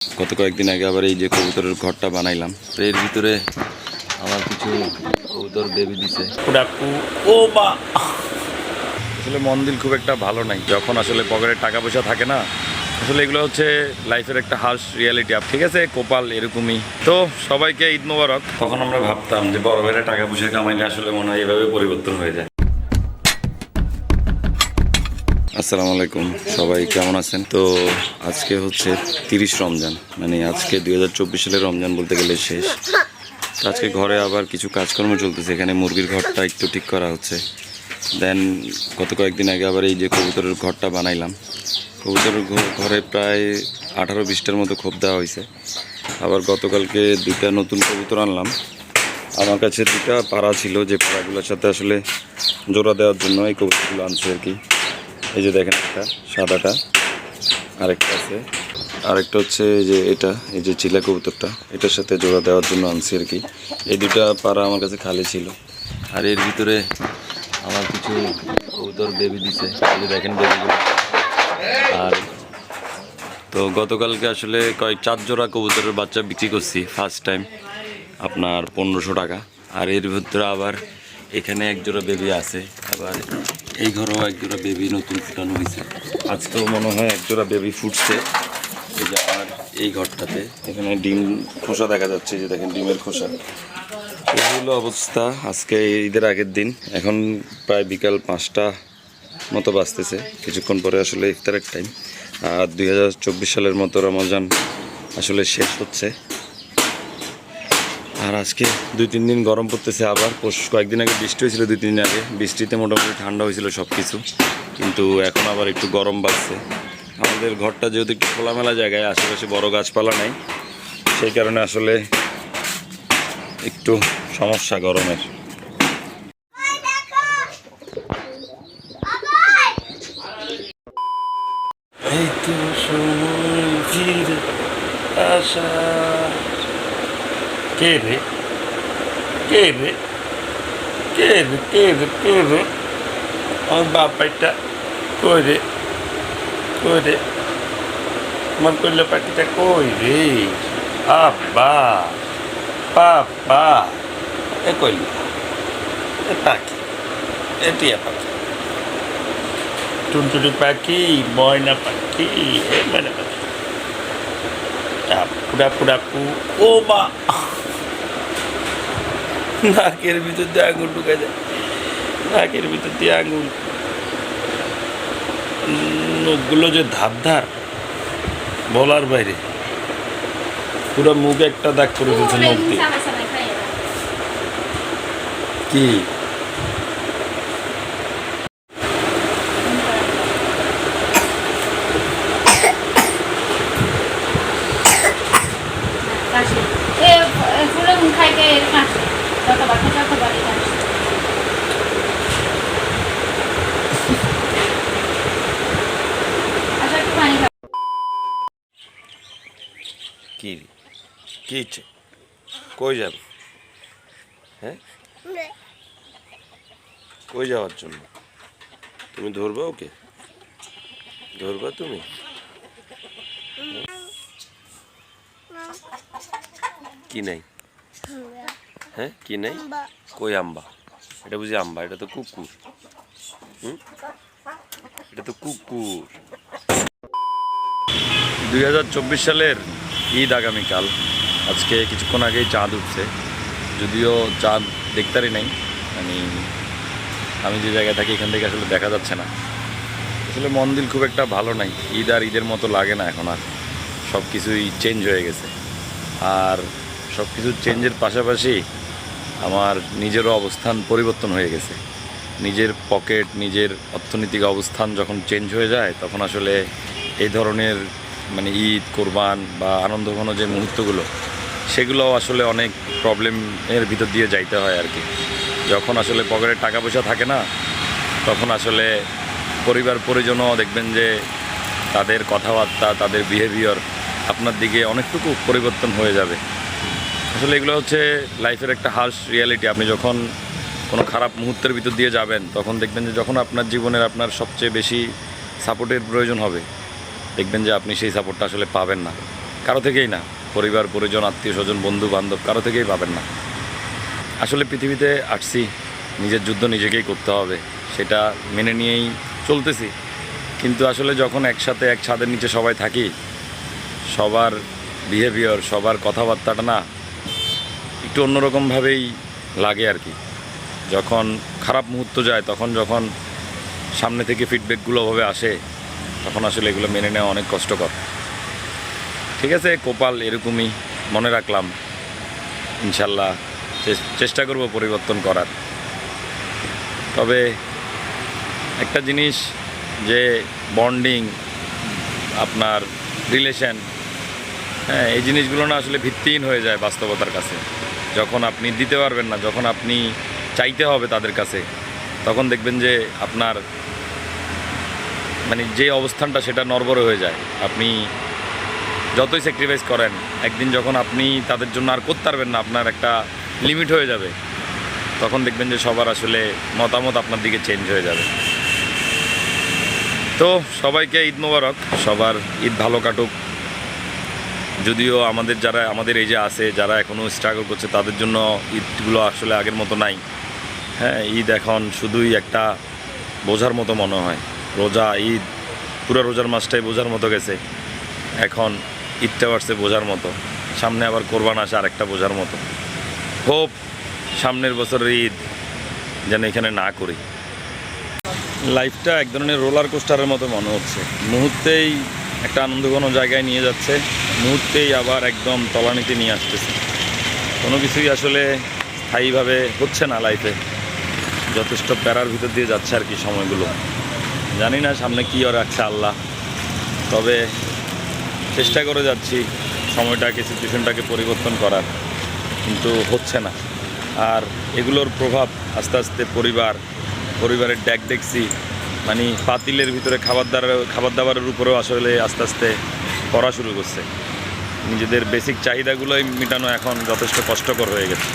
গত কয়েকদিন আগে আবার এই যে কবুতরের ঘরটা বানাইলাম, তো এর ভিতরে আমার কিছু কবুতর বেবি দিছে। আসলে মন দিল খুব একটা ভালো নাই যখন আসলে পকেটে টাকা পয়সা থাকে না। আসলে এগুলো হচ্ছে লাইফের একটা হার্শ রিয়ালিটি। ঠিক আছে, কপাল এরকমই। তো সবাইকে ঈদ মোবারক। তখন আমরা ভাবতাম যে বড় ভাইরা টাকা পয়সা কামাইলে আসলে মনে হয় এভাবে পরিবর্তন হয়ে যায়। আসসালামু আলাইকুম, সবাই কেমন আছেন? তো আজকে হচ্ছে 30 রমজান, মানে আজকে 2024 সালের রমজান বলতে গেলে শেষ। তো আজকে ঘরে আবার কিছু কাজকর্ম চলতেছে, এখানে মুরগির ঘরটা একটু ঠিক করা হচ্ছে। দেন গত কয়েকদিন আগে আবার এই যে কবুতরের ঘরটা বানাইলাম। কবুতরের ঘরে প্রায় 18-20টার মতো খোপ দেওয়া হয়েছে। আবার গতকালকে 2টা নতুন কবুতর আনলাম। আমার কাছে 2টা পাড়া ছিল, যে পাড়াগুলোর সাথে আসলে জোড়া দেওয়ার জন্য এই কবুতরগুলো আনছে আর কি। এই যে দেখেন, একটা সাদাটা, আরেকটা আছে, আরেকটা হচ্ছে এই যে এটা, এই যে চিলা কবুতরটা, এটার সাথে জোড়া দেওয়ার জন্য আনছি আর কি। এই 2টা পাড়া আমার কাছে খালি ছিল, আর এর ভিতরে আমার কিছু কবুতর বেবি দিছে। এই যে দেখেন বেবিগুলো। আর তো গতকালকে আসলে 4 জোড়া কবুতরের বাচ্চা বিক্রি করছি ফার্স্ট টাইম, আপনার 1500 টাকা। আর এর ভিতরে আবার এখানে 1 জোড়া বেবি আছে, আবার এই ঘরেও 1 জোড়া বেবি নতুন ফুটানো হয়েছে। আজকেও মনে হয় 1 জোড়া বেবি ফুটছে। এই যে আমার এই ঘরটাতে এখানে ডিম খোসা দেখা যাচ্ছে, যে দেখেন ডিমের খোসা। এই হলো অবস্থা আজকে ঈদের আগের দিন। এখন প্রায় বিকাল 5টা মতো বাজতেছে, কিছুক্ষণ পরে আসলে ইফতারের টাইম। আর 2024 সালের মতো রমজান আসলে শেষ হচ্ছে। আর আজকে 2-3 দিন গরম পড়তেছে। আবার কয়েকদিন আগে বৃষ্টি হয়েছিল, 2-3 দিন আগে বৃষ্টিতে মোটামুটি ঠান্ডা হয়েছিল সব কিছু, কিন্তু এখন আবার একটু গরম বাড়ছে। আমাদের ঘরটা যেহেতু একটু খোলামেলা জায়গায়, আশেপাশে বড় গাছপালা নাই, সেই কারণে আসলে একটু সমস্যা গরমের। এই তো সময় ফিরে আসা। কে রে, কে রে, কে রে, কে রে, কে রে? আমার বাপাইটা কই রে, কই রে? আমার কইলে পাখিটা কই রে? আব্বা, পাপা, এ কইল, এ পাখি, এ টিয়া পাখি, টুনটুনি পাখি, ময়না পাখি, এ ময়না পাখি। পুরা পুরা পু, ও মা, নাকের ভিতর দিয়ে আঙুল ঢুকে যায়, নাকের ভিতর দিয়ে আঙুল। নখগুলো যে ধার ধার, বলার বাইরে। পুরো মুখে একটা দাগ করে দিয়েছে নখ দিয়ে। কি কি কি ইচ্ছে? কই যাবে? হ্যাঁ, কই যাওয়ার জন্য? তুমি ধরবা ওকে? ধরবা তুমি? কি নাই? হ্যাঁ, কি নাই? কই আম্বা? এটা বুঝি আম্বা? এটা তো কুকুর। এটা তো কুকুর। 2024 সালের ঈদ আগামীকাল। আজকে কিছুক্ষণ আগেই চাঁদ উঠছে, যদিও চাঁদ দেখতারই নাই। আমি যে জায়গায় থাকি এখান থেকে আসলে দেখা যাচ্ছে না। আসলে মন দিল খুব একটা ভালো নাই। ঈদ আর ঈদের মতো লাগে না এখন, আর সব কিছুই চেঞ্জ হয়ে গেছে। আর সব কিছু চেঞ্জের পাশাপাশি আমার নিজেরও অবস্থান পরিবর্তন হয়ে গেছে। নিজের পকেট, নিজের অর্থনৈতিক অবস্থান যখন চেঞ্জ হয়ে যায়, তখন আসলে এই ধরনের ঈদ, কোরবান বা আনন্দঘন যে মুহূর্তগুলো, সেগুলো আসলে অনেক প্রবলেমের ভিতর দিয়ে যাইতে হয় আর কি। যখন আসলে পকেটে টাকা পয়সা থাকে না, তখন আসলে পরিবার পরিজনও দেখবেন যে তাদের কথাবার্তা, তাদের বিহেভিয়ার আপনার দিকে অনেকটুকু পরিবর্তন হয়ে যাবে। আসলে এগুলো হচ্ছে লাইফের একটা হার্শ রিয়ালিটি। আপনি যখন কোনো খারাপ মুহূর্তের ভিতর দিয়ে যাবেন, তখন দেখবেন যে যখন আপনার জীবনের আপনার সবচেয়ে বেশি সাপোর্টের প্রয়োজন হবে, দেখবেন যে আপনি সেই সাপোর্টটা আসলে পাবেন না। কারো থেকেই না, পরিবার পরিজন আত্মীয় স্বজন বন্ধু বান্ধব কারো থেকেই পাবেন না। আসলে পৃথিবীতে আসছি, নিজের যুদ্ধ নিজেকেই করতে হবে, সেটা মেনে নিয়েই চলতেছি। কিন্তু আসলে যখন একসাথে এক ছাদের নিচে সবাই থাকি, সবার বিহেভিয়ার সবার কথাবার্তাটা না একটু অন্যরকমভাবেই লাগে আর কি। যখন খারাপ মুহূর্ত যায়, যখন সামনে থেকে ফিডব্যাকগুলো ওভাবে আসে, তখন আসলে এগুলো মেনে নেওয়া অনেক কষ্টকর। ঠিক আছে, কপাল এরকমই, মনে রাখলাম। ইনশাল্লাহ চেষ্টা করব পরিবর্তন করার। তবে একটা জিনিস, যে বন্ডিং, আপনার রিলেশন, হ্যাঁ, এই জিনিসগুলো না আসলে ভিত্তিহীন হয়ে যায় বাস্তবতার কাছে। যখন আপনি দিতে পারবেন না, যখন আপনি চাইতে হবে তাদের কাছে, তখন দেখবেন যে আপনার মানে যে অবস্থানটা সেটা নড়বড়ে হয়ে যায়। আপনি যতই স্যাক্রিফাইস করেন, একদিন যখন আপনি তাদের জন্য আর করতে পারবেন না, আপনার একটা লিমিট হয়ে যাবে, তখন দেখবেন যে সবার আসলে মতামত আপনার দিকে চেঞ্জ হয়ে যাবে। তো সবাইকে ঈদ মোবারক, সবার ঈদ ভালো কাটুক। যদিও আমাদের এই যে আছে, যারা এখনও স্ট্রাগল করছে, তাদের জন্য ঈদগুলো আসলে আগের মতো নাই। হ্যাঁ, ঈদ এখন শুধুই একটা বোঝার মতো মনে হয়। রোজা, ঈদ, পুরো রোজার মাসটাই বোঝার মতো গেছে। এখন ঈদটা আসছে বোঝার মতো, সামনে আবার কোরবান আসে আরেকটা বোঝার মতো। হোপ সামনের বছরের ঈদ যেন এখানে না করি। লাইফটা এক ধরনের রোলার কোস্টারের মতো মনে হচ্ছে। মুহূর্তেই একটা আনন্দঘন জায়গায় নিয়ে যাচ্ছে, মুহূর্তেই আবার একদম তলানিতে নিয়ে আসতেছে। কোনো কিছুই আসলে স্থায়ীভাবে হচ্ছে না লাইফে। যথেষ্ট প্যারার ভিতর দিয়ে যাচ্ছে আর কি সময়গুলো। জানি না সামনে কী রাখছে আল্লাহ, তবে চেষ্টা করে যাচ্ছি সময়টাকে, সিচুয়েশনটাকে পরিবর্তন করার, কিন্তু হচ্ছে না। আর এগুলোর প্রভাব আস্তে আস্তে পরিবারের ড্যাক দেখছি, মানে পাতিলের ভিতরে খাবার দাবারের উপরেও আসলে আস্তে আস্তে পড়া শুরু করছে। নিজেদের বেসিক চাহিদাগুলোই মেটানো এখন যথেষ্ট কষ্টকর হয়ে গেছে।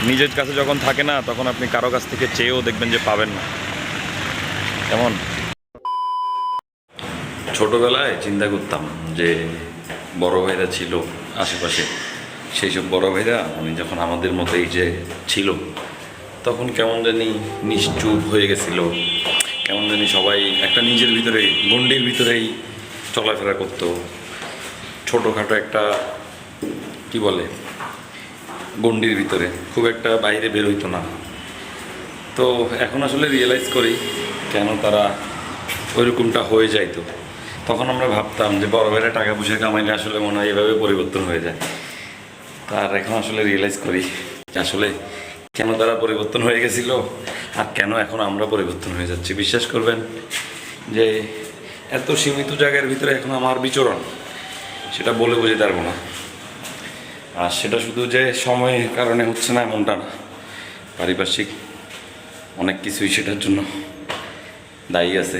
নিজের কাছে যখন থাকে না, তখন আপনি কারো কাছ থেকে চেয়েও দেখবেন যে পাবেন না। কেমন ছোটোবেলায় চিন্তা করতাম যে বড় ভাইরা ছিল আশেপাশে, সেই সব বড় ভাইরা মানে যখন আমাদের মতো এই যে ছিল, তখন কেমন জানি নিশ্চুপ হয়ে গেছিল, কেমন জানি সবাই একটা নিজের ভিতরেই, গণ্ডির ভিতরেই চলাফেরা করতো। ছোটোখাটো একটা কি বলে, গণ্ডির ভিতরে, খুব একটা বাইরে বের হইতো না। তো এখন আসলে রিয়েলাইজ করি কেন তারা ওইরকমটা হয়ে যাইতো। তখন আমরা ভাবতাম যে বড় ভাইরা টাকা পয়সা কামাইলে আসলে মনে হয় এভাবে পরিবর্তন হয়ে যায়। তার এখন আসলে রিয়েলাইজ করি আসলে কেন তারা পরিবর্তন হয়ে গেছিল, আর কেন এখন আমরা পরিবর্তন হয়ে যাচ্ছি। বিশ্বাস করবেন যে এত সীমিত জায়গার ভিতরে এখন আমার বিচরণ, সেটা বলে বোঝাতে পারবো না। আর সেটা শুধু যে সময়ের কারণে হচ্ছে না এমনটা না, পারিপার্শ্বিক অনেক কিছুই সেটার জন্য দায়ী আছে।